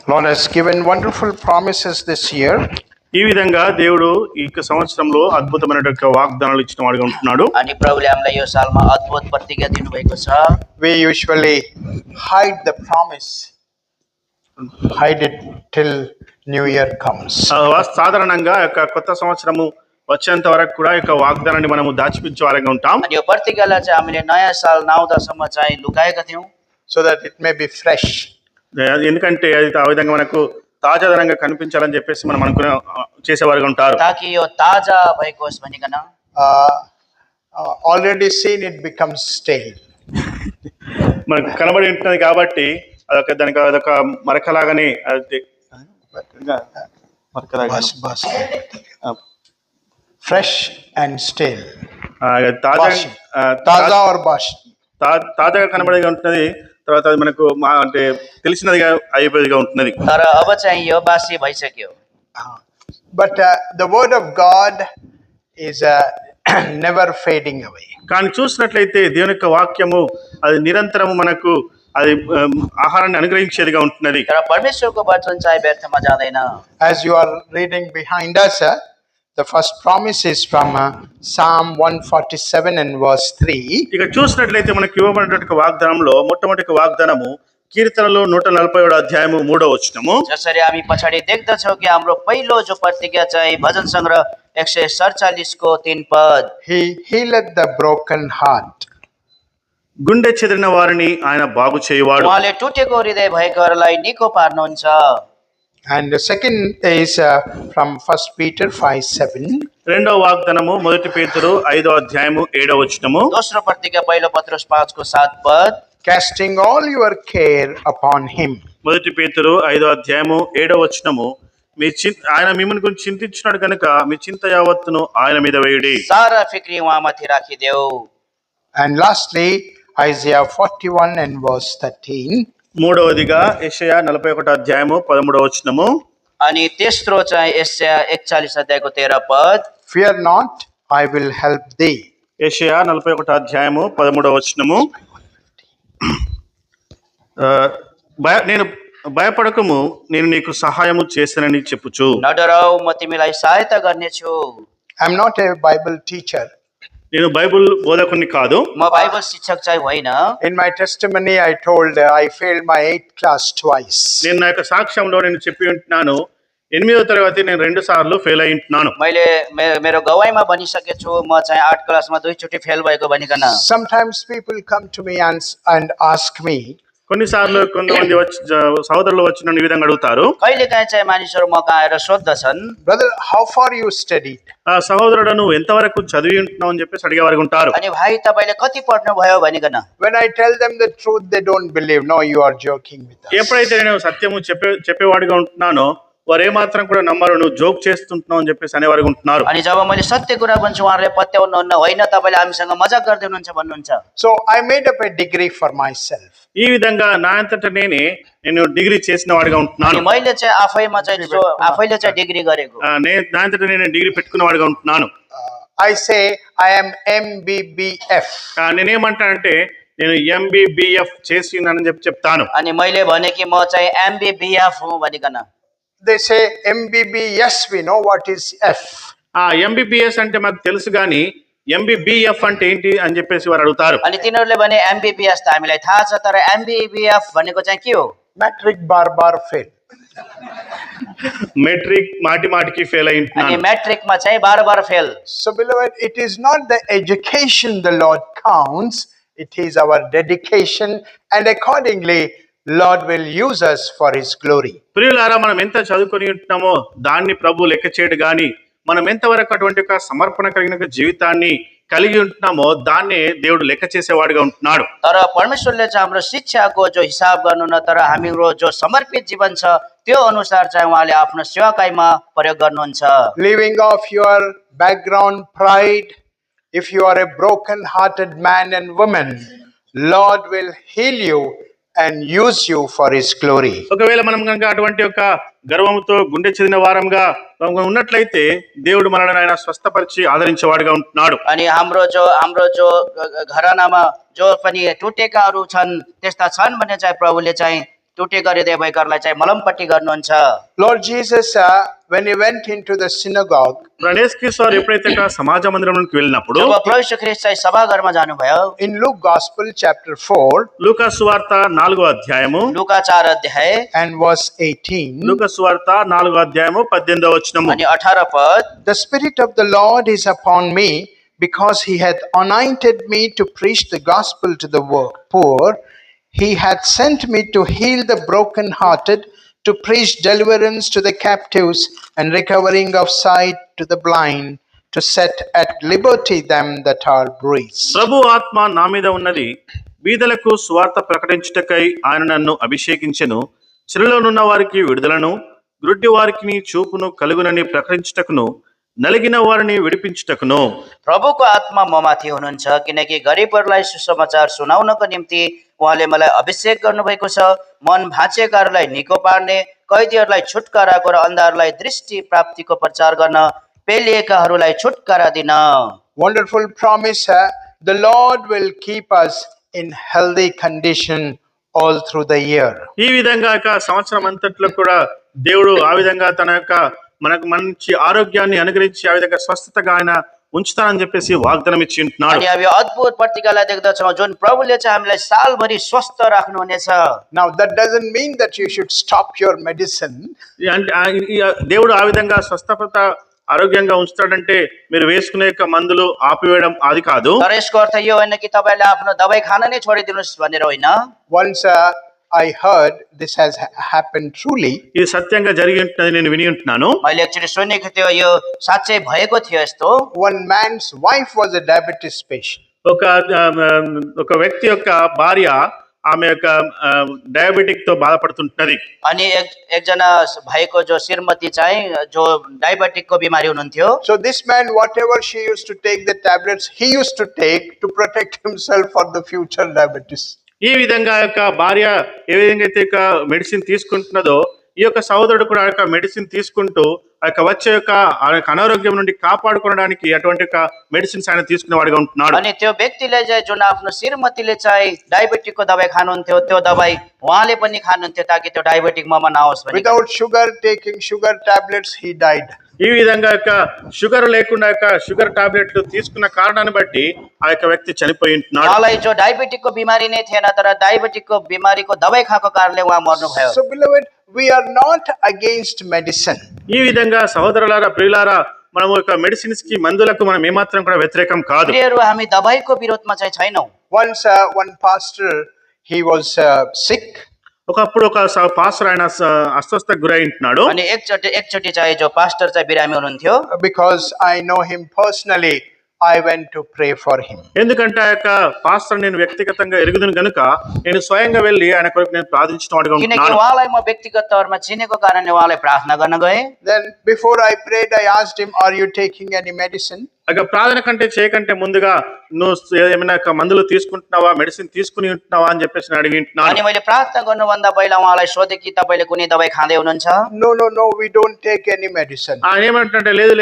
Lord has given wonderful promises this year. ఈ విధంగా దేవుడు ఈ సంవత్సరంలో అద్భుతమైన వాగ్దానాలు ఇచ్చిన వాడిగా ఉంటున్నాడు. अनि प्रभुले हामीलाई यो सालमा अद्भुत प्रतिज्ञा दिनुभएको छ. We usually hide the promise, hide it till New Year comes. సాధారణంగా కొత్త సంవత్సరము వచ్చేంత వరకు కూడా ఈ వాగ్దానాన్ని మనము దాచిపించే వారంగా ఉంటాం. अनि यो प्रतिज्ञालाई चाहिँ हामीले नयाँ साल नआउँदासम्म चाहिँ लुकाएका थियौँ, so that it may be fresh. ఎందుకంటే అది ఆ విధంగా మనకు తాజాదనంగా కనిపించాలని చెప్పేసి మనం అనుకునే చేసేవారుగా ఉంటారు. ताकि यो ताजा भएको होस् भनिकन. Already seen it becomes stale. మనకు కనబడి ఉంటుంది కాబట్టి దానికి అదొక మరకలాగానే fresh and stale. తాజా or bash. తాజాగా కనబడేగా ఉంటుంది, తర్వాత అది మనకు అంటే తెలిసినదిగా అయిపోయేదిగా ఉంటున్నది. तर अब चाहिँ यो बासी भइसक्यो. But the word of God is never fading away. కానీ చూసినట్లయితే దేవుని యొక్క వాక్యము అది నిరంతరము మనకు అది ఆహారాన్ని అనుగ్రహించేదిగా ఉంటున్నది. तर परमेश्वरको वचन चाहिँ व्यर्थमा जाँदैन. As you are reading behind us, the first promise is from Psalm 147 and verse 3. ఇక చూసినట్లయితే మనకు ఇవ్వబడినటువంటి వాగ్దానంలో మొట్టమొదటి వాగ్దానము కీర్తనలు 147వ అధ్యాయము 3వ వచనము. जसरी हामी पछाडि देख्दछौँ कि हाम्रो पहिलो जो प्रतिज्ञा चाहिँ भजन संग्रह 147 को 3 पद. He healeth the broken heart. గుండె చెదిరిన వారిని ఆయన బాగు చేయువాడు. उहाँले टुटेको हृदय भएकोहरूलाई निको पार्नुहुन्छ. And the second is from 1 Peter 5:7. రెండవ వాగ్దానము 1 పేతురు 5వ అధ్యాయము 7వ వచనము. दोस्रो प्रतिज्ञा पहिलो पत्रुस 5 को 7 पद. Casting all your care upon him. 1 పేతురు 5వ అధ్యాయము 7వ వచనము. ఆయన మిమ్మల్ని గురించి చింతించినాడు కనుక మీ చింత యావత్తును ఆయన మీద వేయుడి. सारा फिक्री उहाँमाथि राखिदेऊ. And lastly Isaiah 41 and verse 13. మూడవదిగా యెషయా 41వ అధ్యాయము 13వ వచనము. अनि तेस्रो चाहिँ यशाया 41 अध्यायको 13 पद. Fear not, I will help thee. యెషయా 41వ అధ్యాయము 13వ వచనము. నేను భయపడకము, నేను నీకు సహాయము చేశానని చెప్పుచు. नडराऊ, म तिमीलाई सहायता गर्नेछु. I'm not a Bible teacher. నేను బైబిల్ బోధకుని కాదు. म बाइबल शिक्षक चाहिँ होइन. In my testimony I told I failed my 8th class twice. నేను నా యొక్క సాక్ష్యంలో నేను చెప్పి ఉంటున్నాను, 8వ తరగతి నేను 2 సార్లు ఫెయిల్ అయి ఉంటున్నాను. मैले मेरो गवाईमा भनिसकेको छु, म चाहिँ 8 क्लासमा 2 चोटि फेल भएको भनिकन. Sometimes people come to me and ask me, కొన్నిసార్లు కొంతమంది సహోదరులు వచ్చి నన్ను ఈ విధంగా అడుగుతారు. कहिलेकाहीँ चाहिँ मानिसहरू म कहाँ आएर सोध्दछन्, brother, how far you studied? ఆ సహోదరుడు నువ్వు ఎంతవరకు చదివి ఉంటున్నావు అని చెప్పేసి అడిగేవారు ఉంటారు. अनि भाइ तपाईले कति पढ्नु भयो भनिकन. When I tell them the truth, they don't believe. No, you are joking with us. ఎప్పుడైతే నేను సత్యము చెప్పేవాడిగా ఉంటున్నానో వారు ఏమాత్రం కూడా నమ్మరు, నువ్వు జోక్ చేస్తుంటున్నావు అని చెప్పేసి అనేవారు ఉంటున్నారు. अनि जब मैले सत्य कुरा भन्छु उहाँहरूले पत्याउनुहुन्न, होइन तपाईले हामीसँग मजाक गर्दै हुनुहुन्छ भन्नुहुन्छ. So I made up a degree for myself. ఈ విధంగా నా అంతటా నేను డిగ్రీ చేసిన వాడిగా ఉంటున్నాను. अनि मैले चाहिँ आफैले चाहिँ डिग्री गरेको. నా అంతటా నేను డిగ్రీ పెట్టుకున్న వాడిగా ఉంటున్నాను. I say I am MBBF. నేనేమంటానంటే నేను MBBF చేసి ఉన్నానని చెప్తాను. अनि मैले भने कि म चाहिँ MBBF हुँ भनिकन. They say MBBS, we know what is F. MBBS అంటే మాకు తెలుసు కానీ MBBF అంటే ఏంటి అని చెప్పేసి వారు అడుగుతారు. अनि तिनीहरूले भने MBBS त हामीलाई थाहा छ, तर MBBF भनेको चाहिँ के हो? Matric bar fail. మెట్రిక్ మాటికి ఫెయిల్ అయి ఉంటున్నాను. अनि मैट्रिकमा चाहिँ बार fail. So beloved, it is not the education the Lord counts, it is our dedication, and accordingly Lord will use us for his glory. ప్రియులారా, మనం ఎంత చదువుకొని ఉంటున్నామో దాన్ని ప్రభు లెక్క చేయడు గాని మనం ఎంతవరకు అటువంటి ఒక సమర్పణ కలిగిన జీవితాన్ని కలిగి ఉంటున్నామో దాన్ని దేవుడు లెక్క చేసేవాడిగా ఉంటున్నాడు. तर परमेश्वरले चाहिँ हाम्रो शिक्षाको जो हिसाब गर्नु न, तर हाम्रो जो समर्पित जीवन छ त्यो अनुसार चाहिँ उहाँले आफ्नो सेवाकाईमा प्रयोग गर्नुहुन्छ. Leaving off your background pride, if you are a broken hearted man and woman, Lord will heal you and use you for his glory. ఒకవేళ మనం కనుక అటువంటి ఒక గర్వముతో గుండె చెందిన వారంగా ఉన్నట్లయితే దేవుడు మనల్ని ఆయన స్వస్థపరిచి ఆదరించేవాడిగా ఉంటున్నాడు. अनि हाम्रो जो घरानामा जो पनि टुटेकाहरू छन् त्यस्ता छन् भने चाहिँ प्रभुले चाहिँ टुटेका हृदय भएकाहरूलाई चाहिँ मलमपट्टि गर्नुहुन्छ। Lord Jesus, when he went into the synagogue, ప్రణేశ్వర్ ఎప్పుడైతే సమాజ మందిరంలోకి వెళ్ళినప్పుడు जब प्रभु यीशु ख्रीष्ट चाहिँ सभाघरमा जानुभयो, in Luke Gospel chapter 4 లూకా సువార్త 4వ అధ్యాయము लुका 4 अध्याय and verse 18, లూకా సువార్త 4వ అధ్యాయము 18వ వచనము, अनि 18 पद, the Spirit of the Lord is upon me, because he hath anointed me to preach the gospel to the poor. He hath sent me to heal the brokenhearted, to preach deliverance to the captives, and recovering of sight to the blind, to set at liberty them that are bruised. ప్రభు ఆత్మ నా మీద ఉన్నది, బీదలకు సువార్త ప్రకటించుటకై ఆయన నన్ను అభిషేకించెను, చెరలోనున్న వారికి విడుదలను, గ్రుడ్డి వారికి చూపును కలుగునని ప్రకటించుటకును, నలిగిన వారిని విడిపించుటకును. प्रभुको आत्मा ममाथि हुनुहुन्छ, किनकि गरिबहरूलाई सुसमाचार सुनाउनको निम्ति उहाँले मलाई अभिषेक गर्नुभएको छ। मन भाँचेकाहरूलाई निको पार्ने, कैदीहरूलाई छुटकाराको र अन्धाहरूलाई दृष्टि प्राप्तिको प्रचार गर्न, पेलिएकाहरूलाई छुटकारा दिन। Wonderful promise. The Lord will keep us in healthy condition all through the year. ఈ విధంగా సంవత్సరం అంతట్లో కూడా దేవుడు ఆ విధంగా తన మనకు మంచి ఆరోగ్యాన్ని అనుగ్రహించి ఆ విధంగా స్వస్థతగా ఆయన ఉంచుతానని చెప్పేసి వాగ్దానం ఇచ్చి ఉంటున్నాడు. अनि अब यो अद्भुत प्रतिकालाई देख्दछौँ जुन प्रभुले चाहिँ हामीलाई सालभरि स्वस्थ राख्नुहुनेछ। Now that doesn't mean that you should stop your medicine. దేవుడు ఆ విధంగా స్వస్థత ఆరోగ్యంగా ఉంచుతాడంటే మీరు వేసుకునే మందులు ఆపివేయడం అది కాదు. तर यसको अर्थ यो होइन कि तपाईँले आफ्नो दबाई खान नै छोडिदिनुहोस् भनेर होइन। Once I heard this has happened truly. ఇది సత్యంగా జరిగి ఉంటున్నది, నేను విని ఉంటున్నాను. मैले एक्चुअली सुनेको थियो, यो साँच्चै भएको थियो यस्तो। One man's wife was a diabetes patient. ఒక వ్యక్తి యొక్క భార్య ఆమె యొక్క డయాబెటిక్ తో బాధపడుతుంటది. अनि एकजना भाइको जो श्रीमती चाहिँ जो डायबिटिकको बिमारी हुनुहुन्थ्यो। So this man, whatever she used to take the tablets, he used to take to protect himself for the future diabetes. ఈ విధంగా యొక్క భార్య ఏ విధంగా అయితే మెడిసిన్ తీసుకుంటున్నదో ఈ యొక్క సహోదరుడు కూడా ఆ యొక్క మెడిసిన్ తీసుకుంటూ ఆ యొక్క వచ్చే యొక్క అనారోగ్యం నుండి కాపాడుకోవడానికి అటువంటి మెడిసిన్స్ ఆయన తీసుకునేవాడిగా ఉంటున్నాడు. अनि त्यो व्यक्तिले चाहिँ जुन आफ्नो श्रीमतीले चाहिँ डायबिटिकको दबाई खानुहुन्थ्यो, त्यो दबाई उहाँले पनि खानुहुन्थ्यो ताकि त्यो डायबिटिक ममा नहोस् भने। Without sugar, taking sugar tablets, he died. ఈ విధంగా యొక్క షుగర్ లేకుండా యొక్క షుగర్ టాబ్లెట్లు తీసుకున్న కారణాన్ని బట్టి ఆ యొక్క వ్యక్తి చనిపోయి ఉంటున్నాడు. उहाँलाई जो डायबिटिकको बिमारी नै थिएन, तर डायबिटिकको बिमारीको दबाई खाएको कारणले उहाँ मर्नुभयो। So beloved, we are not against medicine. ఈ విధంగా సహోదరులారా, ప్రియులారా, మనము యొక్క మెడిసిన్స్ కి మందులకు మనం ఏమాత్రం కూడా వ్యతిరేకం కాదు. प्रियहरू, हामी दबाईको विरोधमा चाहिँ छैनौँ। Once one pastor, he was sick. ఒకప్పుడు ఒక పాస్టర్ ఆయన అస్వస్థకు గురై ఉంటున్నాడు. अनि एकचोटि चाहिँ जो पास्टर चाहिँ बिरामी हुनुहुन्थ్యో, Because I know him personally, I went to pray for him. ఎందుకంటే ఆ యొక్క పాస్టర్ నేను వ్యక్తిగతంగా ఎరుగుదును గనుక నేను స్వయంగా వెళ్ళి ఆయన కొరకు నేను ప్రార్థించిన వాడిగా किनकि ఉంటున్నాను. उहाँलाई म व्यक्तिगत तौरमा चिनेको कारणले उहाँलाई प्रार्थना गर्न गएँ। Then before I prayed, I asked him, are you taking any medicine? ఇక ప్రార్థన కంటే చేయకంటే ముందుగా నువ్వు ఏమైనా మందులు తీసుకుంటున్నావా, మెడిసిన్ తీసుకుని ఉంటున్నావా అని చెప్పేసి నేను అడిగి ఉంటున్నాను. अनि मैले प्रार्थना गर्नुभन्दा पहिला उहाँलाई सोधेँ कि तपाईँले कुनै दबाई खाँदै हुनुहुन्छ? No, we don't take any medicine. ఆయన ఏమంటే లేదు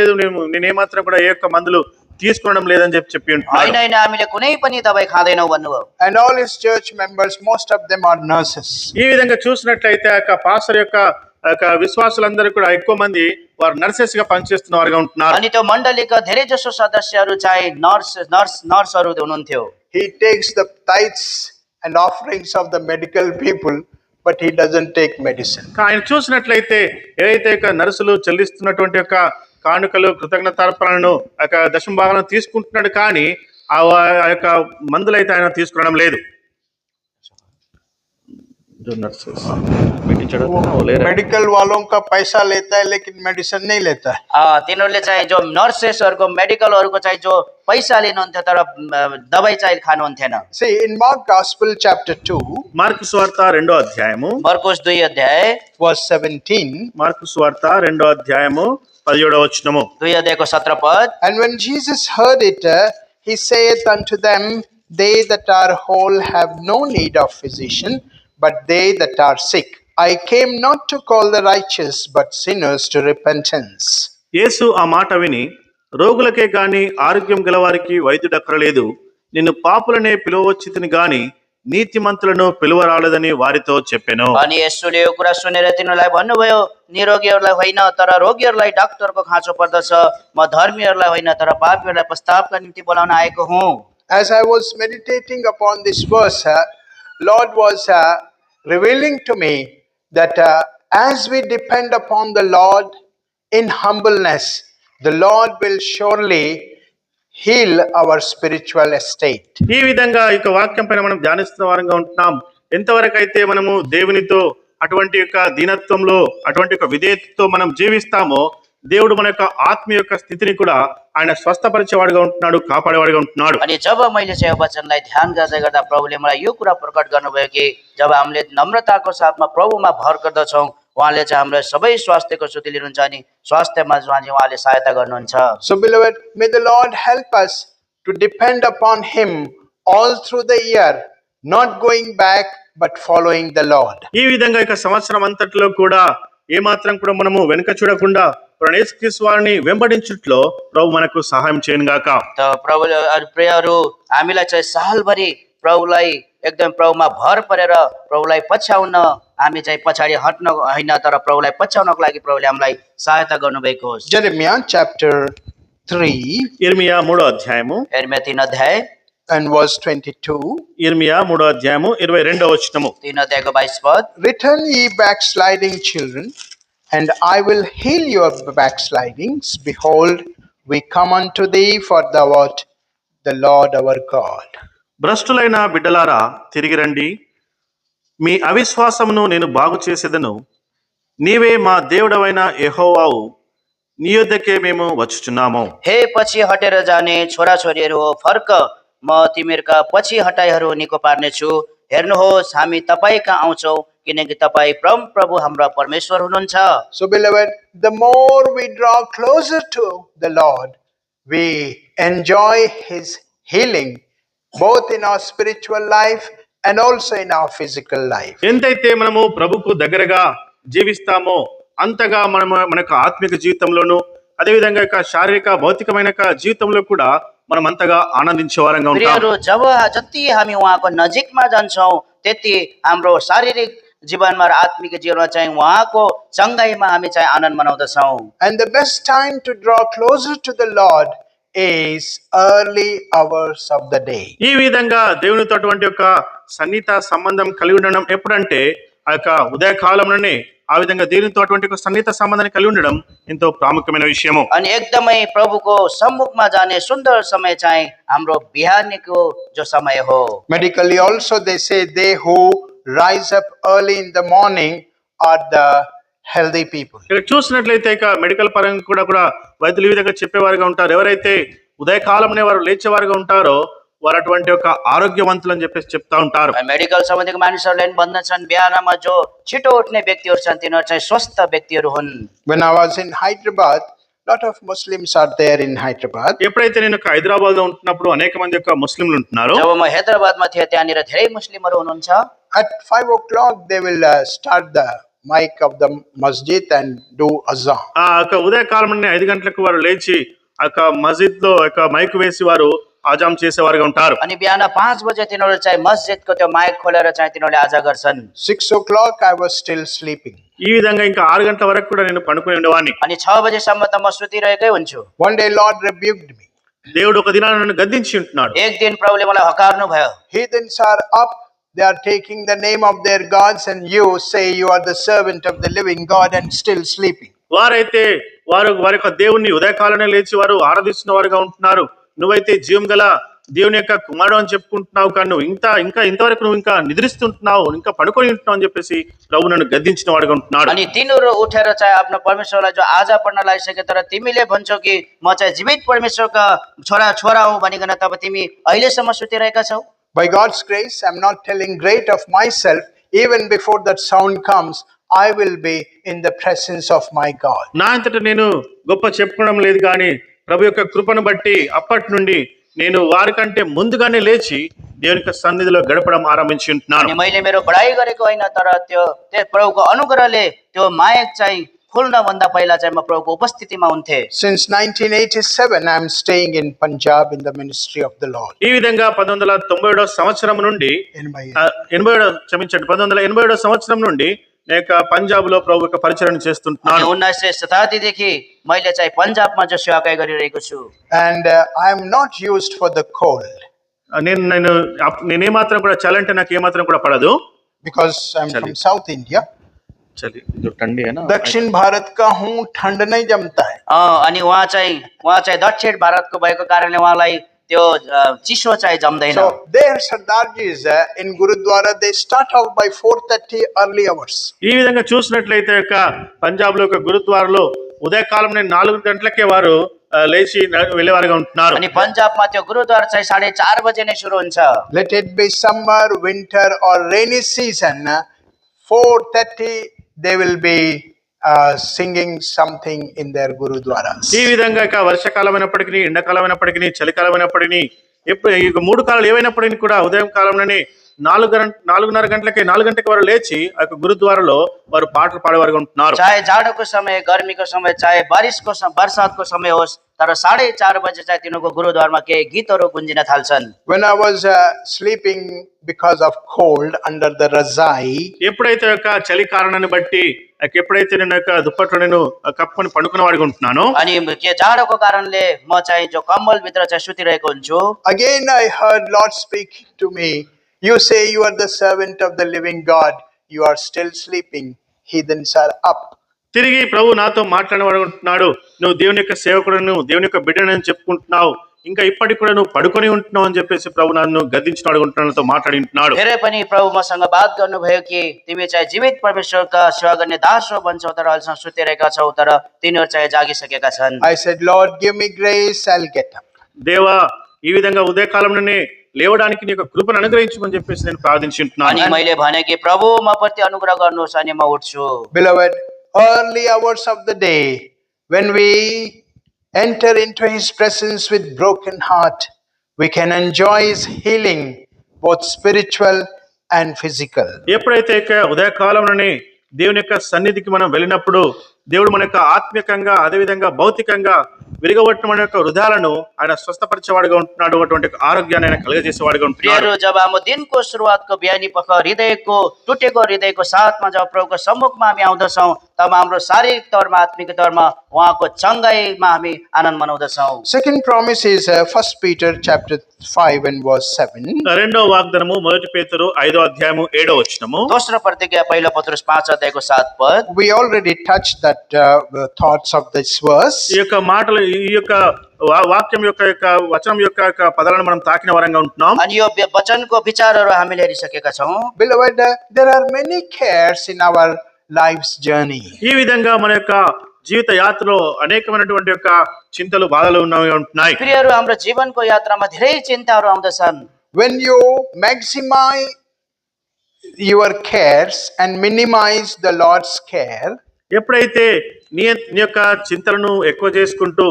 నేను ఏమాత్రం కూడా ఏ యొక్క మందులు తీసుకోవడం లేదని చెప్పి ఉంటున్నాను. होइन, हामीले कुनै पनि दबाई खाँदैनौँ भन्नुभयो। And all his church members, most of them are nurses. ఈ విధంగా చూసినట్లయితే ఆ యొక్క పాస్టర్ యొక్క విశ్వాసులందరూ కూడా ఎక్కువ మంది వారు నర్సెస్ గా పనిచేస్తున్న వారుగా ఉంటున్నారు. अनि त्यो मण्डलीका धेरै जसो सदस्यहरू चाहिँ नर्सहरू हुनुहुन्थ्यो। He takes the tithes and offerings of the medical people, but he doesn't take medicine. ఆయన చూసినట్లయితే ఏదైతే నర్సులు చెల్లిస్తున్నటువంటి యొక్క కానుకలు, కృతజ్ఞతార్పణలను దశమ భాగాలను తీసుకుంటున్నాడు, కానీ ఆ యొక్క మందులు అయితే ఆయన తీసుకునడం లేదు. मेडिकल वालों का पैसा लेता है लेकिन मेडिसिन नहीं लेता है. तिनीहरूले चाहिँ जो नर्सेसहरूको मेडिकलहरूको चाहिँ जो पैसा लिनुहुन्थ्यो तर दबाई चाहिँ खानुहुन्थेन। See, in Mark Gospel chapter 2, mark సువార్త 2వ అధ్యాయము मर्कुस 2 अध्याय verse 17, మార్కు సువార్త 2వ అధ్యాయము 17వ వచనము. 2 अध्यायको 17 पद, and when Jesus heard it, he saith unto them, they that are whole have no need of physician, but they that are sick. I came not to call the righteous, but sinners to repentance. యేసు ఆ మాట విని, రోగులకే గాని ఆరోగ్యం గలవారికి వైద్యుడక్కరలేదు, నిన్ను పాపులనే పిలువవచ్చితిని గాని నీతిమంతులను పిలువరాలేదని వారితో చెప్పెను. अनि यसोले यो कुरा सुनेर तिनीहरूलाई भन्नुभयो, निरोगीहरूलाई होइन तर रोगीहरूलाई डाक्टरको खाँचो पर्दछ। म धर्मीहरूलाई होइन तर पापीहरूलाई प्रस्तावका निम्ति बोलाउन आएको हुँ। As I was meditating upon this verse, Lord was revealing to me that as we depend upon the Lord in humbleness, the Lord will surely heal our spiritual estate. ఈ విధంగా ఇక వాక్యం పైన మనం ధ్యానిస్తున్న వారంగా ఉంటున్నాం. ఎంతవరకు అయితే మనము దేవునితో అటువంటి యొక్క దీనత్వంలో అటువంటి యొక్క విధేయతతో మనం జీవిస్తామో దేవుడు మన యొక్క ఆత్మ యొక్క స్థితిని కూడా ఆయన స్వస్థపరిచేవాడుగా ఉంటున్నాడు, కాపాడేవాడుగా ఉంటున్నాడు. अनि जब मैले चाहिँ यो वचनलाई ध्यान गर्दै गर्दा प्रभुले मलाई यो कुरा प्रकट गर्नुभयो कि जब हामीले नम्रताको साथमा प्रभुमा भर गर्दछौँ, उहाँले चाहिँ हाम्रो सबै स्वास्थ्यको सुधि लिनुहुन्छ अनि स्वास्थ्यमा चाहिँ उहाँले सहायता गर्नुहुन्छ। So beloved, may the Lord help us to depend upon Him all through the year, not going back but following the Lord. ఈ విధంగా ఇక సంవత్సరం అంతట్లో కూడా ఏమాత్రం కూడా మనము వెనుక చూడకుండా యేసుక్రీస్తు వారిని వెంబడించుట్లో ప్రభు మనకు సహాయం చేయను గాక. त प्रभुले प्रियहरू, हामीलाई चाहिँ सालभरि प्रभुलाई एकदम प्रभुमा भर परेर प्रभुलाई पछ्याउन, हामी चाहिँ पछाडि हट्न होइन तर प्रभुलाई पछ्याउनको लागि प्रभुले हामीलाई सहायता गर्नुभएको होस्। Jeremiah chapter 3 ఇర్మియా 3వ అధ్యాయము एर्मिया 3 अध्याय and verse 22. ఇర్మియా 3వ అధ్యాయము 22వ వచనము. 3 अध्यायको 22 पद। Return ye backsliding children, and I will heal your backslidings. Behold, we come unto thee, for thou art the Lord our God. భ్రష్టులైన బిడ్డలారా తిరిగి రండి, మీ అవిశ్వాసమును నేను బాగు చేసేదను. నీవే మా దేవుడవైన యెహోవావు, నీ యొద్దకే మేము వచ్చుచున్నాము. हे पछि हटेर जाने छोराछोरीहरू हो, फर्क, म तिमीहरूका पछि हटाइहरू निको पार्नेछु। हेर्नुहोस्, हामी तपाईँ कहाँ आउँछौँ, किनकि तपाईँ परम प्रभु हाम्रा परमेश्वर हुनुहुन्छ। So, beloved, the more we draw closer to the Lord, we enjoy His healing, both in our spiritual life and also in our physical life. ఎంతైతే మనము ప్రభుకు దగ్గరగా జీవిస్తామో అంతగా మనకు ఆత్మిక జీవితంలోను అదేవిధంగా ఇక శారీరక భౌతికమైన జీవితంలో కూడా మనం అంతగా ఆనందించే వారంగా ఉంటాం. प्रियहरू, जब जति हामी उहाँको नजिकमा जान्छौँ त्यति हाम्रो शारीरिक जीवनमा र आत्मिक जीवनमा चाहिँ उहाँको सँगाइमा हामी चाहिँ आनन्द मनाउँदछौँ। And the best time to draw closer to the Lord is early hours of the day. ఈ విధంగా దేవునితో అటువంటి యొక్క సన్నిహిత సంబంధం కలిగి ఉండడం ఎప్పుడంటే ఆ యొక్క ఉదయకాలంలోనే ఆ విధంగా దేవునితో అటువంటి ఒక సన్నిహిత సంబంధాన్ని కలిగి ఉండడం ఎంతో ప్రాముఖ్యమైన విషయము. अनि एकदमै प्रभुको सम्मुखमा जाने सुन्दर समय चाहिँ हाम्रो बिहानीको जो समय हो। Medically also they say they who rise up early in the morning are the healthy people. ఇక్కడ చూసినట్లయితే ఇక మెడికల్ పరంగా కూడా వైద్యులు ఈ విధంగా చెప్పేవారుగా ఉంటారు. ఎవరైతే ఉదయకాలంలో వారు లేచేవారుగా ఉంటారో వారు అటువంటి ఒక ఆరోగ్యవంతులు అని చెప్పేసి చెప్తా ఉంటారు. मेडिकल सम्बन्धीको मानिसहरूले पनि भन्दछन्, बिहानमा जो छिटो उठ्ने व्यक्तिहरू छन् तिनीहरू चाहिँ स्वस्थ व्यक्तिहरू हुन्। When I was in Hyderabad, lot of Muslims are there in Hyderabad. ఎప్పుడైతే నేను హైదరాబాద్ లో ఉంటున్నప్పుడు అనేక మంది యొక్క ముస్లింలు ఉంటున్నారు. जब म हैदराबादमा थिएँ त्यहाँनिर धेरै मुस्लिमहरू हुनुहुन्छ। At 5 o'clock they will start the mic of the masjid and do azan. ఆ యొక్క ఉదయకాలంలోనే 5 గంటలకు వారు లేచి ఆ యొక్క మస్జిద్ లో యొక్క మైక్ వేసి వారు ఆజాం చేసేవారుగా ఉంటారు. अनि बिहान 5 बजे तिनीहरू चाहिँ मस्जिदको त्यो माइक खोलेर चाहिँ तिनीहरूले आजा गर्छन्। 6 o'clock I was still sleeping. ఈ విధంగా ఇంకా 6 గంటల వరకు కూడా నేను పడుకొని ఉండేవాడిని. अनि 6 बजेसम्म त म सुतिरहेकै हुन्छु। One day Lord rebuked me. దేవుడు ఒక దినాన నన్ను గద్దించి ఉంటున్నాడు. एक दिन प्रभुले मलाई हकार्नु भयो। Heathens are up, they are taking the name of their gods, and you say you are the servant of the living God and still sleeping. వారైతే వారి యొక్క దేవుణ్ణి ఉదయకాలనే లేచి వారు ఆరాధిస్తున్న వారుగా ఉంటున్నారు. నువ్వైతే జీవం గల దేవుని యొక్క కుమారుడు అని చెప్పుకుంటున్నావు, కానీ నువ్వు ఇంకా ఇంతవరకు నువ్వు ఇంకా నిద్రిస్తుంటున్నావు, ఇంకా పడుకొని ఉంటున్నావు అని చెప్పేసి ప్రభు నన్ను గద్దించిన వాడుగా ఉంటున్నాడు. अनि तिनीहरू उठेर चाहिँ आफ्नो परमेश्वरलाई जो आजा पढ्न लागिसके, तर तिमीले भन्छौ कि म चाहिँ जीवित परमेश्वरका छोरा हुँ भनिकन तब तिमी अहिलेसम्म सुतिरहेका छौ। By God's grace, I'm not telling great of myself. Even before that sound comes, I will be in the presence of my God. నా అంతటా నేను గొప్ప చెప్పుకోవడం లేదు, కానీ ప్రభు యొక్క కృపను బట్టి అప్పటి నుండి నేను వారికంటే ముందుగానే లేచి దేవుని యొక్క సన్నిధిలో గడపడం ఆరంభించి ఉంటున్నాను. अनि मैले मेरो बढाइ गरेको होइन, तर त्यो प्रभुको अनुग्रहले त्यो माइक चाहिँ खुल्नभन्दा पहिला चाहिँ म प्रभुको उपस्थितिमा हुन्थे। Since 1987, I'm staying in Punjab in the ministry of the Lord. ఈ విధంగా 1997 సంవత్సరం నుండి In my 1987 సంవత్సరం నుండి నేను పంజాబ్ లో ప్రభు యొక్క పరిచర్యను अनि చేస్తుంటున్నాను. 1900 शताब्दीदेखि मैले चाहिँ पन्जाबमा जो सेवाकाई गरिरहेको छु। And I am not used for the cold నేనేమాత్రం కూడా చలి అంటే నాకు ఏమాత్రం కూడా పడదు. because I'm Chali. from South India. చలి जो ठंडी है ना दक्षिण भारत का हूँ, ठंड नहीं जमता है. अनि उहाँ चाहिँ दक्षिण भारतको भएको कारणले उहाँलाई त्यो चिसो चाहिँ जम्दैन। So their Sardarjis in Gurudwara, they start out by 4:30 early hours. ఈ విధంగా చూసినట్లయితే యొక్క పంజాబ్ లో గురుద్వారాలో ఉదయకాలం 4 గంటలకే వారు లేచి వెళ్ళేవారుగా ఉంటున్నారు. अनि पन्जाबमा त्यो गुरुद्वारा चाहिँ 4:30 बजे नै सुरु हुन्छ। Let it be summer, winter or rainy season, 4:30 they will be singing something in their Gurudwaras. ఈ విధంగా ఇక వర్షకాలమైనప్పటికీ ఎండాకాలమైనప్పటికీ చలికాలమైనప్పటికీ ఎప్పుడు ఈ 3 కాలాలు ఏవైనప్పటికీ కూడా ఉదయం కాలంలోనే 4:30 గంటలకి 4 గంటలకి వారు లేచి ఆ యొక్క గురుద్వారాలో వారు పాటలు పాడేవారుగా ఉంటున్నారు. चाहे जाडोको समय, गर्मीको समय, चाहे बर्सातको समय होस्, तर 4:30 बजे चाहिँ तिनीहरूको गुरुद्वारमा केही गीतहरू गुन्जिन थाल्छन्। When I was sleeping because of cold under the Razai, ఎప్పుడైతే యొక్క చలి కారణాన్ని బట్టి ఎప్పుడైతే నేను యొక్క దుప్పట్లో నేను కప్పుకొని పండుకున్న వాడిగా ఉంటున్నాను, अनि के जाडोको कारणले म चाहिँ जो कम्बल भित्र चाहिँ सुतिरहेको हुन्छु। again I heard Lord speaking to me. You say you are the servant of the living God. You are still sleeping. Heathens are up. తిరిగి ప్రభు నాతో మాట్లాడేవాడు ఉంటున్నాడు. నువ్వు దేవుని యొక్క సేవకుడు, దేవుని యొక్క బిడ్డనని చెప్పుకుంటున్నావు, ఇంకా ఇప్పటికి కూడా నువ్వు పడుకొని ఉంటున్నావు అని చెప్పేసి ప్రభు నన్ను గద్దించిన అడుగుంటున్నాడు, మాట్లాడి ఉంటున్నాడు. फेरि पनि प्रभु मसँग बात गर्नुभयो कि तिमी चाहिँ जीवित परमेश्वरका सेवा गर्ने दास हो भन्छौ, तर अहिलेसम्म सुतिरहेका छौ, तर तिनीहरू चाहिँ जागिसकेका छन्। I said, Lord, give me grace. I'll get up. దేవా, ఈ విధంగా ఉదయకాలంలోనే లేవడానికి నీ యొక్క కృపను అనుగ్రహించమని చెప్పేసి నేను ప్రార్థించి ఉంటున్నాను. अनि मैले भने कि प्रभु म प्रति अनुग्रह गर्नुहोस् अनि म उठ्छु। Beloved, early hours of the day, when we enter into His presence with broken heart, we can enjoy His healing, both spiritual and physical. ఎప్పుడైతే ఇక ఉదయకాలంలోనే దేవుని యొక్క సన్నిధికి మనం వెళ్ళినప్పుడు దేవుడు మన యొక్క ఆత్మీయంగా అదేవిధంగా భౌతికంగా విరగబట్టిన మన యొక్క హృదయాలను ఆయన స్వస్థపరిచేవాడుగా ఉంటున్నాడు, అటువంటి ఆరోగ్యాన్ని ఆయన కలుగజేసేవాడుగా ఉంటున్నాడు. प्रियहरू, जब हाम्रो दिनको सुरुवातको बिहानी पख हृदयको टुटेको हृदयको साथमा जब प्रभुको सम्मुखमा हामी आउँदछौँ, तब हाम्रो शारीरिक तौरमा, आत्मिक तौरमा उहाँको चङ्गाइमा हामी आनन्द मनाउँदछौँ। Second promise is 1 Peter chapter 5 and verse 7. రెండో వాగ్దానము 1 పేతురు 5వ అధ్యాయము 7వ వచనము. दोस्रो प्रतिज्ञा 1 पत्रुस 5 अध्यायको 7 पद। We already touched that thoughts of this verse. ఈ యొక్క మాటలు, ఈ యొక్క వాక్యం యొక్క వచనం యొక్క పదాలను మనం తాకిన వరంగా ఉంటున్నాం. अनि यो वचनको विचारहरू हामीले हेरिसकेका छौँ। Beloved, there are many cares in our life's journey. ఈ విధంగా మన యొక్క జీవిత యాత్రలో అనేకమైనటువంటి యొక్క చింతలు బాధలు ఉంటున్నాయి. प्रियहरू, हाम्रो जीवनको यात्रामा धेरै चिन्ताहरू आउँदछन्। When you maximize your cares and minimize the Lord's care, ఎప్పుడైతే నీ యొక్క చింతలను ఎక్కువ చేసుకుంటూ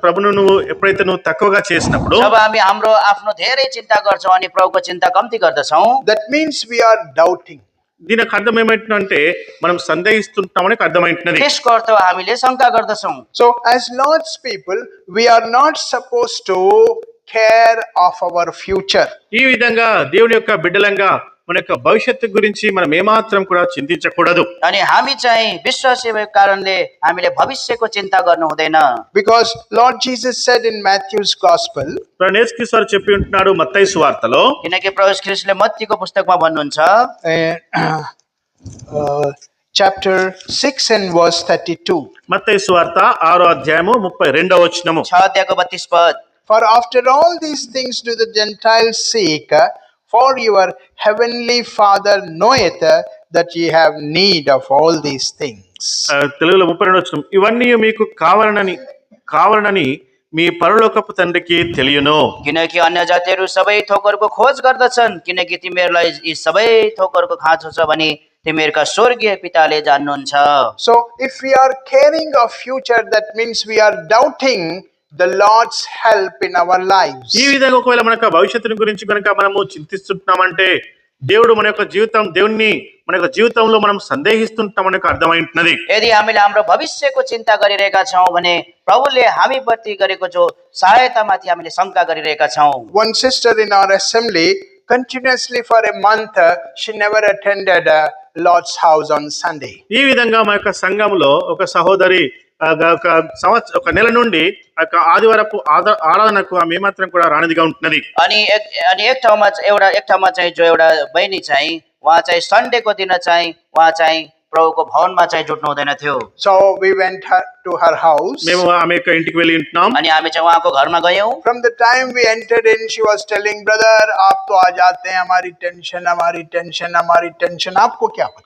ప్రభును నువ్వు ఎప్పుడైతే నువ్వు తక్కువగా చేసినప్పుడు, जब हामी हाम्रो आफ्नो धेरै चिन्ता गर्छौँ अनि प्रभुको चिन्ता कम्ती गर्दछौँ, that means we are doubting. దీనికి అర్థం ఏమైందంటే మనం సందేహిస్తుంటామని అర్థమైంటున్నది. त्यसको अर्थ हामीले शङ्का गर्दछौँ। So as Lord's people, we are not supposed to care of our future. ఈ విధంగా దేవుని యొక్క బిడ్డలంగా మన యొక్క భవిష్యత్తు గురించి మనం ఏమాత్రం కూడా చింతించకూడదు. अनि हामी चाहिँ विश्वासी भएको कारणले हामीले भविष्यको चिन्ता गर्नु हुँदैन। Because Lord Jesus said in Matthew's Gospel, యేసుక్రీస్తు వారు చెప్పి ఉంటున్నాడు మత్తయి సువార్తలో, किनकि प्रभु ख्रीष्टले मत्तीको पुस्तकमा भन्नुहुन्छ, chapter 6 and verse 32. మత్తయి సువార్త 6వ అధ్యాయము 32వ వచనము. 6 अध्यायको 32 पद। For after all these things do the Gentiles seek, for your heavenly Father knoweth that ye have need of all these things. తెలుగులో 32వ వచనం. ఇవన్నీ మీకు కావాలనని మీ పరలోకపు తండ్రికి తెలియను. किनकि अन्य जातिहरू सबै थोकहरूको खोज गर्दछन्, किनकि तिमीहरूलाई यी सबै थोकहरूको खाँचो छ भने तिमीहरूका स्वर्गीय पिताले जान्नुहुन्छ। So if we are caring of future, that means we are doubting the Lord's help in our lives. ఈ విధంగా ఒకవేళ మనకు భవిష్యత్తు గురించి కనుక మనము చింతిస్తున్నామంటే దేవుడు మన యొక్క జీవితం దేవుణ్ణి మన యొక్క జీవితంలో మనం సందేహిస్తుంటామని అర్థమైంటున్నది. यदि हामीले हाम्रो भविष्यको चिन्ता गरिरहेका छौँ भने प्रभुले हामी प्रति गरेको जो सहायतामाथि हामीले शङ्का गरिरहेका छौँ। One sister in our assembly, continuously for a month, she never attended Lord's house on Sunday. ఈ విధంగా మా యొక్క సంఘంలో ఒక సహోదరి ఒక నెల నుండి ఆదివారపు ఆరాధనకు ఆమె ఏమాత్రం కూడా రానిదిగా ఉంటున్నది. अनि एक ठाउँमा चाहिँ जो एउटा बहिनी चाहिँ उहाँ चाहिँ सन्डेको दिन चाहिँ उहाँ चाहिँ प्रभुको भवनमा चाहिँ जुट्नु हुँदैन थियो। So we went to her house. మేము ఆమె యొక్క ఇంటికి వెళ్ళి ఉంటున్నాం. अनि हामी चाहिँ उहाँको घरमा गयौँ। From the time we entered in, she was telling, brother, आप तो आ जाते हैं, हमारी टेंशन, आपको क्या पता?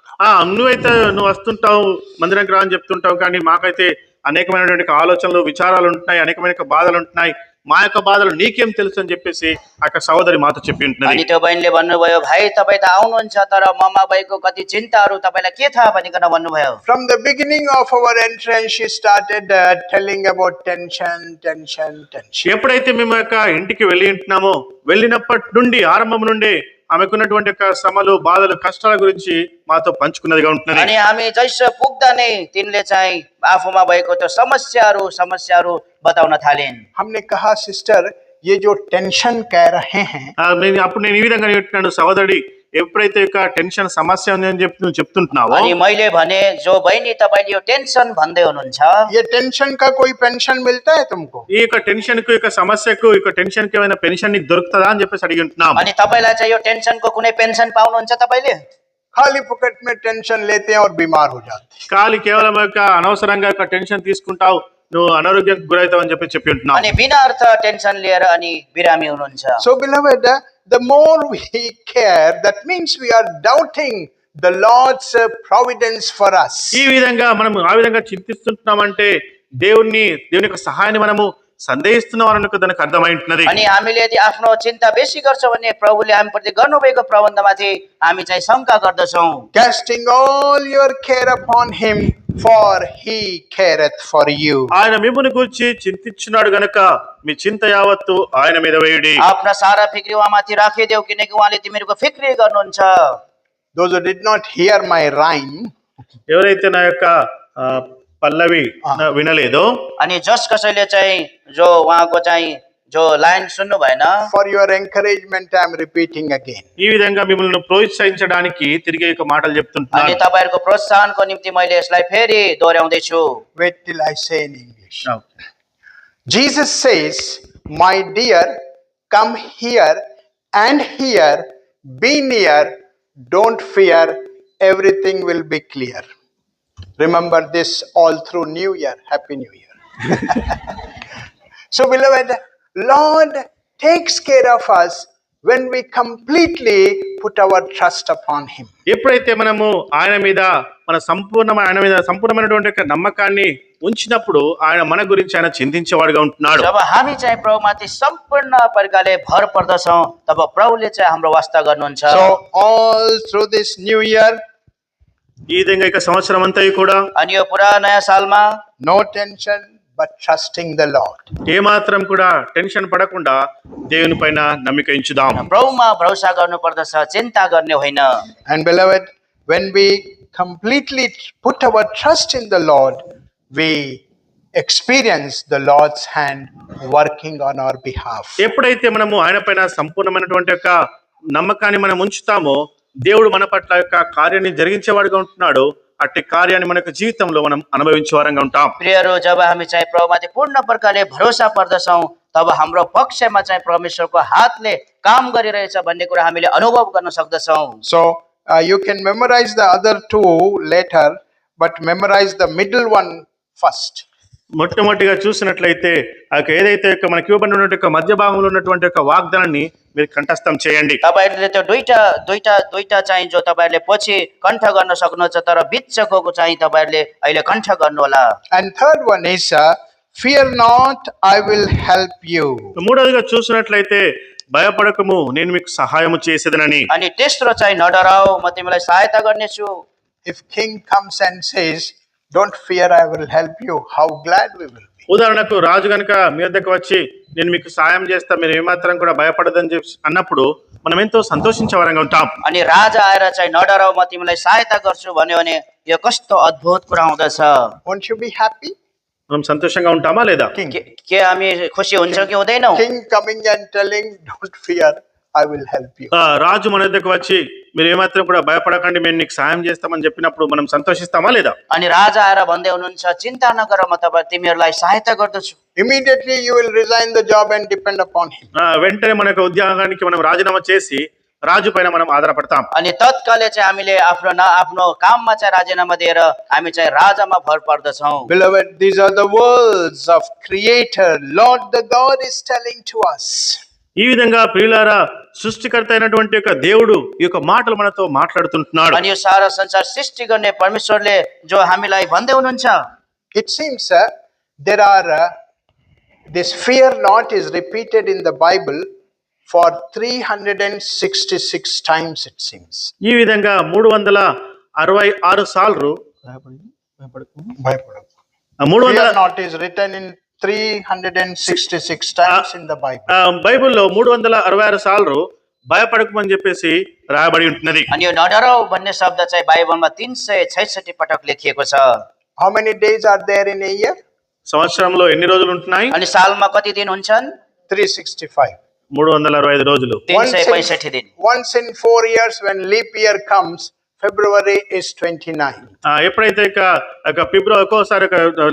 నువ్వు వస్తుంటావు, మందిరానికి రా అని చెప్తుంటావు, కానీ మాకైతే అనేకమైనటువంటి ఆలోచనలు, విచారాలు ఉంటున్నాయి, అనేకమైన బాధలు ఉంటున్నాయి, మా యొక్క బాధలు నీకేం తెలుసు అని చెప్పేసి ఆ సహోదరి మాతో చెప్పి ఉంటున్నది. अनि त्यो बहिनीले भन्नुभयो, भाइ तपाईँ त आउनुहुन्छ, तर ममा भएको कति चिन्ताहरू तपाईँलाई के थाहा भनिकन भन्नुभयो। From the beginning of our entrance, she started telling about tension. ఎప్పుడైతే మేము యొక్క ఇంటికి వెళ్ళి ఉంటున్నామో, వెళ్ళినప్పటి నుండి ఆరంభం నుండి ఆమెకున్నటువంటి యొక్క శ్రమలు, బాధలు, కష్టాల గురించి మాతో పంచుకున్నదిగా ఉంటున్నది. अनि हामी जैसो पुग्दा नै तिनले चाहिँ आफूमा भएको त्यो समस्याहरू बताउन थालिन्। हमने कहा, सिस्टर, ये जो टेंशन कह रहे हैं, అప్పుడు నేను ఈ విధంగా చెప్తున్నాను, సహోదరి, ఎప్పుడైతే యొక్క టెన్షన్ సమస్య ఉంది అని చెప్పి నువ్వు చెప్తుంటున్నావో, अनि मैले भने, जो बहिनी तपाईँले यो टेन्सन भन्दै हुनुहुन्छ, ये टेंशन का कोई पेंशन मिलता है तुमको? ఈ యొక్క టెన్షన్ కు, యొక్క సమస్యకు, ఈ యొక్క టెన్షన్ కి ఏమైనా పెన్షన్ నీకు దొరుకుతుందా అని చెప్పేసి అడిగి ఉంటున్నాం. अनि तपाईँलाई चाहिँ यो टेन्सनको कुनै पेन्सन पाउनुहुन्छ तपाईँले? खाली फुकट में टेंशन लेते हैं और बीमार हो जाते हैं। ఖాళీ కేవలం యొక్క అనవసరంగా యొక్క టెన్షన్ తీసుకుంటావు, నువ్వు అనారోగ్యానికి గురవుతావు అని చెప్పి ఉంటున్నావు. अनि बिना अर्थ टेन्सन लिएर अनि बिरामी हुनुहुन्छ। So beloved, the more we care, that means we are doubting the Lord's providence for us. ఈ విధంగా మనం ఆ విధంగా చింతిస్తుంటున్నామంటే దేవుని యొక్క సహాయాన్ని మనము సందేహిస్తున్నాం అన్నకు దానికి అర్థమైంటున్నది. अनि हामीले यदि आफ्नो चिन्ता बेसी गर्छौँ भने प्रभुले हामी प्रति गर्नुभएको प्रबन्धमाथि हामी चाहिँ शङ्का गर्दछौँ। Casting all your care upon him, for he careth for you. ఆయన మిమ్మును గూర్చి చింతించున్నాడు గనుక మీ చింత యావత్తు ఆయన మీద వేయుడి. आफ्ना सारा फिक्री उहाँमाथि राखिदेऊ, किनकि उहाँले तिमीहरूको फिक्री गर्नुहुन्छ। Those who did not hear my rhyme, ఎవరైతే నా యొక్క పల్లవి వినలేదో, अनि जस कसैले चाहिँ जो उहाँको चाहिँ जो लाइन सुन्नु भएन, for your encouragement I am repeating again. ఈ విధంగా మిమ్మల్ని ప్రోత్సహించడానికి తిరిగి ఒక మాటలు अनि చెప్తుంటున్నాను. तपाईँहरूको प्रोत्साहनको निम्ति मैले यसलाई फेरि दोहोऱ्याउँदैछु। Wait till I say in English. Jesus says, my dear, come here and here, be near, don't fear, everything will be clear. Remember this all through New Year. Happy New Year. So beloved, Lord takes care of us when we completely put our trust upon him. ఎప్పుడైతే మనము ఆయన మీద సంపూర్ణమైనటువంటి యొక్క నమ్మకాన్ని ఉంచినప్పుడు ఆయన మన గురించి ఆయన చింతించేవాడుగా ఉంటున్నాడు. जब हामी चाहिँ प्रभुमाथि सम्पूर्ण प्रकारले भर पर्दछौँ, तब प्रभुले चाहिँ हाम्रो वास्ता गर्नुहुन्छ। So all through this new year, ఈ విధంగా ఇక సంవత్సరం అంతా కూడా अनि यो पुरा नयाँ सालमा no tension but trusting the Lord. ఏమాత్రం కూడా టెన్షన్ పడకుండా దేవుని పైన నమ్మిక ఉంచుదాం. प्रभुमा भरोसा गर्नुपर्दछ, चिन्ता गर्ने होइन। And beloved, when we completely put our trust in the Lord, we experience the Lord's hand working on our behalf. ఎప్పుడైతే మనము ఆయన పైన సంపూర్ణమైనటువంటి యొక్క నమ్మకాన్ని మనం ఉంచుతామో, దేవుడు మన పట్ల యొక్క కార్యాన్ని జరిగించేవాడుగా ఉంటున్నాడు. అట్టి కార్యాన్ని మన యొక్క జీవితంలో మనం అనుభవించే వారంగా ఉంటాం. प्रियहरू, जब हामी चाहिँ प्रभुमाथि पूर्ण प्रकारले भरोसा पर्दछौँ, तब हाम्रो पक्षमा चाहिँ परमेश्वरको हातले काम गरिरहेछ भन्ने कुरा हामीले अनुभव गर्न सक्दछौँ। So you can memorize the other two later, but memorize the middle one first. మొట్టమొదటిగా చూసినట్లయితే ఏదైతే మనకి ఇవ్వబడినటువంటి యొక్క మధ్య భాగంలో ఉన్నటువంటి యొక్క వాగ్దానాన్ని మీరు కంఠస్థం చేయండి. तपाईहरुले त्यो दुईटा चाहिँ जो तपाईहरुले पछि कण्ठ गर्न सक्नुहुन्छ, तर बिचको चाहिँ तपाईहरुले अहिले कण्ठ गर्नु होला। And third one is fear not, I will help you. మూడవదిగా చూసినట్లయితే భయపడకము, నేను మీకు సహాయము చేసేదనని. अनि तेस्रो चाहिँ नडराऊ, म तिमीलाई सहायता गर्नेछु। If king comes and says, don't fear, I will help you, how glad we will be. ఉదాహరణకు రాజు గనుక మీ వద్దకు వచ్చి నేను మీకు సాయం చేస్తా, మీరు ఏమాత్రం కూడా భయపడదని చెప్పి అన్నప్పుడు మనం ఎంతో సంతోషించే వారంగా ఉంటాం. अनि राजा आएर चाहिँ नडराउ म तिमीलाई सहायता गर्छु भन्यो भने यो कस्तो अद्भुत कुरा हुँदछ। Won't you be happy? మనం సంతోషంగా ఉంటామా లేదా? King. के हामी खुसी हुन्छौँ कि हुँदैनौँ? King coming and telling, don't fear, I will help you. రాజు మన దగ్గరకు వచ్చి మీరు ఏమాత్రం కూడా భయపడకండి, మేము నీకు సాయం చేస్తామని చెప్పినప్పుడు మనం సంతోషిస్తామా లేదా? अनि राजा आएर भन्दै हुनुहुन्छ चिन्ता नगर म तपाईँ तिमीहरूलाई सहायता गर्दछु। Immediately you will resign the job and depend upon him. వెంటనే మనకు ఉద్యోగానికి మనం రాజీనామా చేసి రాజు పైన మనం ఆధారపడతాం. अनि तत्कालै चाहिँ हामीले आफ्नो काममा चाहिँ राजीनामा दिएर हामी चाहिँ राजामा भर पर्दछौँ। Beloved, these are the words of Creator, Lord the God is telling to us. ఈ విధంగా ప్రియులారా సృష్టికర్త అయినటువంటి యొక్క దేవుడు ఈ యొక్క మాటలు మనతో మాట్లాడుతుంటున్నాడు. अनि यो सारा संसार सृष्टि गर्ने परमेश्वरले जो हामीलाई भन्दै हुनुहुन्छ। It seems there are this fear not is repeated in the Bible for 366 times, it seems. ఈ విధంగా 366 సార్లు Fear not is written in 366 times in the Bible. బైబిల్లో 366 సార్లు భయపడకమని చెప్పేసి రాయబడి ఉంటున్నది. अनि यो नडराउ भन्ने शब्द चाहिँ बाइबलमा 366 पटक लेखिएको छ। How many days are there in a year? సంవత్సరంలో ఎన్ని రోజులు ఉంటున్నాయి? अनि सालमा कति दिन हुन्छन्? 365. 365 రోజులు. 365 दिन। Once in 4 years when leap year comes, February is 29. ఎప్పుడైతే ఫిబ్రవరి ఒక్కోసారి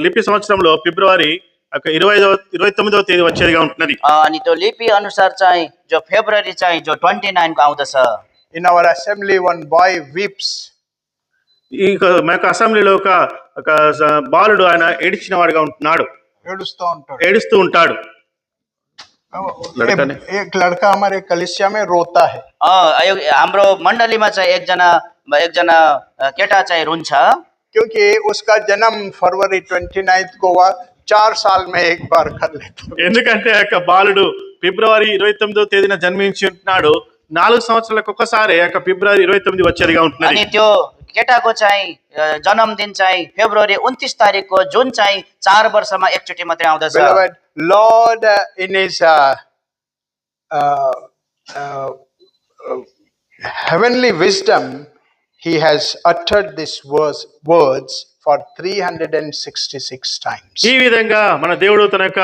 లిపి సంవత్సరంలో ఫిబ్రవరి 29వ తేదీ వచ్చేదిగా ఉంటున్నది. अनि त्यो लिपि अनुसार चाहिँ जो फेब्रुअरी चाहिँ जो 29 को आउँदछ। In our assembly, one boy weeps. ఈ మన అసెంబ్లీలో ఒక బాలుడు ఆయన ఏడిచిన వాడుగా ఉంటున్నాడు, ఏడుస్తూ ఉంటాడు. एक लड़का हमारे कलिसिया में रोता है. हाम्रो मण्डलीमा चाहिँ एकजना केटा चाहिँ रुन्छ, क्योंकि उसका जन्म फरवरी 29 को हुआ, 4 साल में एक बार कर लेता. ఎందుకంటే ఆ బాలుడు ఫిబ్రవరి 29వ తేదీన జన్మించి ఉంటున్నాడు. 4 సంవత్సరాలకు ఒకసారి ఫిబ్రవరి 29 వచ్చేదిగా ఉంటున్నది. अनि त्यो केटाको चाहिँ जन्मदिन चाहिँ फेब्रुअरी 29 तारिकको, जुन चाहिँ 4 वर्षमा एकचोटि मात्रै आउँदछ। Beloved, Lord in his heavenly wisdom, he has uttered these words for 366 times. ఈ విధంగా మన దేవుడు తన యొక్క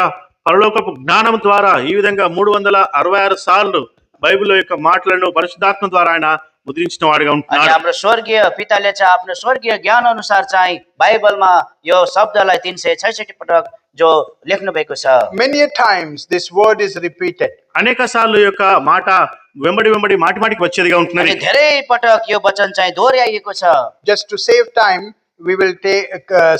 పరలోకపు జ్ఞానం ద్వారా ఈ విధంగా 366 సార్లు బైబిల్ యొక్క మాటలను పరిశుద్ధాత్మ ద్వారా ఆయన ముద్రించిన వాడిగా ఉంటున్నాడు. हाम्रो स्वर्गीय पिताले चाहिँ आफ्नो स्वर्गीय ज्ञान अनुसार चाहिँ बाइबलमा यो शब्दलाई 366 पटक जो लेख्नु भएको छ। Many a times this word is repeated. అనేక సార్లు యొక్క మాట వెంబడి మాటికి వచ్చేదిగా ఉంటున్నది. अनि धेरै पटक यो वचन चाहिँ दोहोऱ्याइएको छ। Just to save time, we will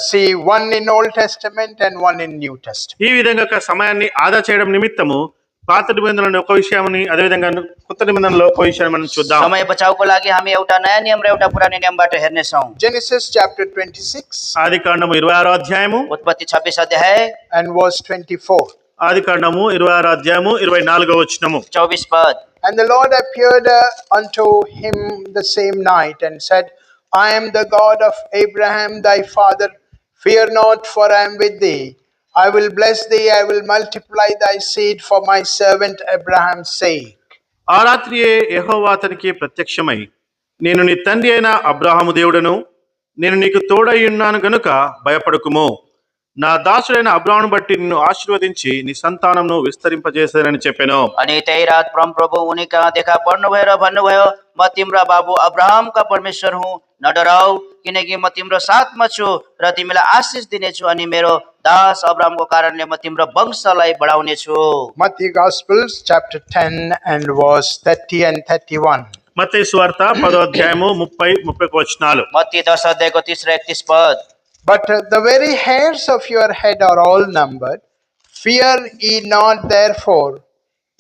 see one in Old Testament and one in New Testament. ఈ విధంగా సమయాన్ని ఆదా చేయడం నిమిత్తము పాత నిబంధనలో ఒక విషయాన్ని, అదే విధంగా కొత్త నిబంధనలో ఒక విషయాన్ని మనం చూద్దాం. समय बचाउको लागि हामी एउटा नयाँ नियम र एउटा पुरानो नियमबाट हेर्नेछौँ। Genesis chapter 26 ఆదికాండము 26వ అధ్యాయము उत्पत्ति 26 अध्याय and verse 24. ఆదికాండము 26వ అధ్యాయము 24వ వచనము. 24 पद। And the Lord appeared unto him the same night and said, I am the God of Abraham thy father. Fear not, for I am with thee. I will bless thee, I will multiply thy seed for my servant Abraham's sake. ఆ రాత్రియే యెహోవా అతనికి ప్రత్యక్షమై, నేను నీ తండ్రి అయిన అబ్రాహాము దేవుడను, నేను నీకు తోడై ఉన్నాను గనుక భయపడకుము. నా దాసుడైన అబ్రాహామును బట్టి నిన్ను ఆశీర్వదించి నీ సంతానంను విస్తరింపజేసేనని చెప్పెను. अनि त्यही रात परमप्रभु उनी कहाँ देखा पर्नुभयो र भन्नुभयो, म तिम्रा बाबु अब्राहमका परमेश्वर हुँ, नडराऊ, किनकि म तिम्रो साथमा छु र तिमीलाई आशिष दिनेछु अनि मेरो दास अब्राहमको कारणले म तिम्रो वंशलाई बढाउने छु। Matthew Gospels chapter 10 and verse 30 and 31. మత్తయి సువార్త 10వ అధ్యాయము 30-31 వచనాలు. मत्ती 10 अध्यायको 30 र 31 पद। But the very hairs of your head are all numbered. Fear ye not, therefore,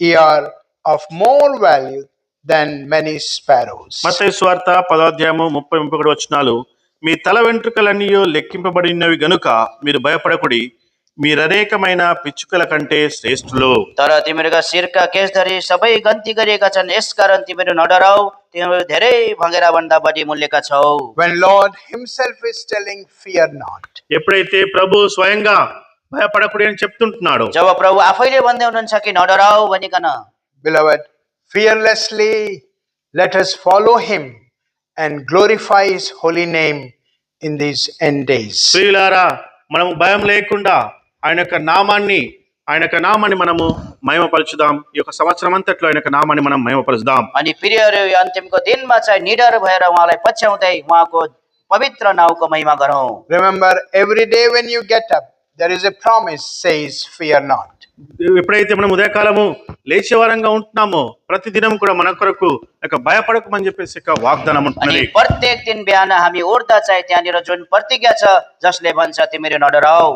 ye are of more value than many sparrows. మత్తయి సువార్త 10వ అధ్యాయము 30-31 వచనాలు. మీ తల వెంట్రుకలన్నీ లెక్కింపబడినవి గనుక మీరు భయపడకుడి, మీరనేకమైన పిచ్చుకల కంటే శ్రేష్ఠులు. तर तिमीहरूका शिरका केशधरी सबै गन्ती गरिएका छन्, यसकारण तिमीहरू नडराऊ, तिमीहरू धेरै भँगेरा भन्दा बढी मूल्यका छौ। When Lord himself is telling, fear not. ఎప్పుడైతే ప్రభు స్వయంగా భయపడకుడి అని చెప్తుంటున్నాడు. जब प्रभु आफैले भन्दै हुनुहुन्छ कि नडराऊ भनिकन, Beloved, fearlessly let us follow him and glorify his holy name in these end days. ప్రియులారా, మనము భయం లేకుండా ఆయన యొక్క నామాన్ని మనము మహిమపరచుదాం. ఈ యొక్క సంవత్సరం అంతట్లో ఆయన యొక్క నామాన్ని మనం మహిమపరచుదాం. अनि प्रियहरू यो अन्तिमको दिनमा चाहिँ निडर भएर उहाँलाई पछ्याउँदै उहाँको पवित्र नाउँको महिमा गरौँ। Remember, every day when you get up, there is a promise says, fear not. ఎప్పుడైతే మనం ఉదయకాలము లేచేవారంగా ఉంటున్నామో ప్రతిదినం కూడా మన కొరకు భయపడకమని చెప్పేసి ఒక వాగ్దానం अनि ఉంటున్నది. प्रत्येक दिन बिहान हामी उठ्दा चाहिँ त्यहाँनिर जुन प्रतिज्ञा छ जसले भन्छ तिमीहरू नडराऊ।